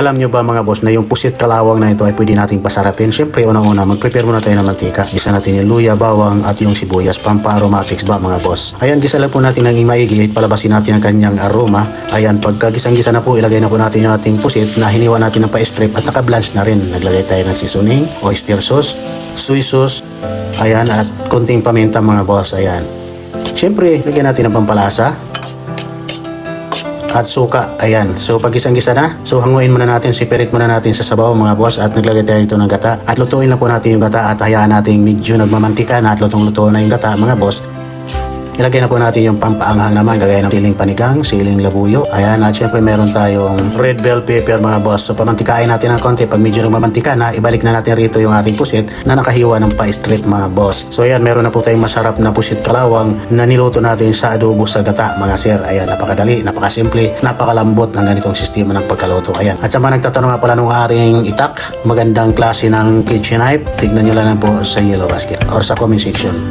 Alam nyo ba mga boss na yung pusit kalawang na ito ay pwede nating pasarapin? Siyempre unang-una mag-prepare muna tayo ng mantika. Gisa natin yung luya, bawang at yung sibuyas, pampa-aromatics ba mga boss. Ayan, gisa lang po natin ng maigi, palabasin natin ang kanyang aroma. Ayan, pagka gisang-gisa na po, ilagay na po natin yung ating pusit na hiniwa natin ng pa-strip at naka-blanch na rin. Naglagay tayo ng seasoning, oyster sauce, soy sauce, ayan, at konting paminta mga boss. Ayan. Siyempre, lagyan natin ng pampalasa at suka. Ayan. So pag gisang-gisa na, so hanguin muna natin, separate muna natin sa sabaw mga boss at naglagay tayo ito ng gata. At lutuin lang po natin yung gata at hayaan natin medyo nagmamantika na at lutong-luto na yung gata mga boss. Ilagay na po natin yung pampaanghang naman, gagaya ng siling panigang, siling labuyo. Ayan, at syempre meron tayong red bell pepper mga boss. So pamantikain natin ng konti. Pag medyo nagmamantika na, ibalik na natin rito yung ating pusit na nakahiwa ng pa-strip mga boss. So ayan, meron na po tayong masarap na pusit kalawang na niluto natin sa adobo sa gata mga sir. Ayan, napakadali, napakasimple, napakalambot ng ganitong sistema ng pagkaluto. Ayan. At sa mga nagtatanong nga pala nung ating itak, magandang klase ng kitchen knife, tignan nyo lang po sa yellow basket or sa comment section.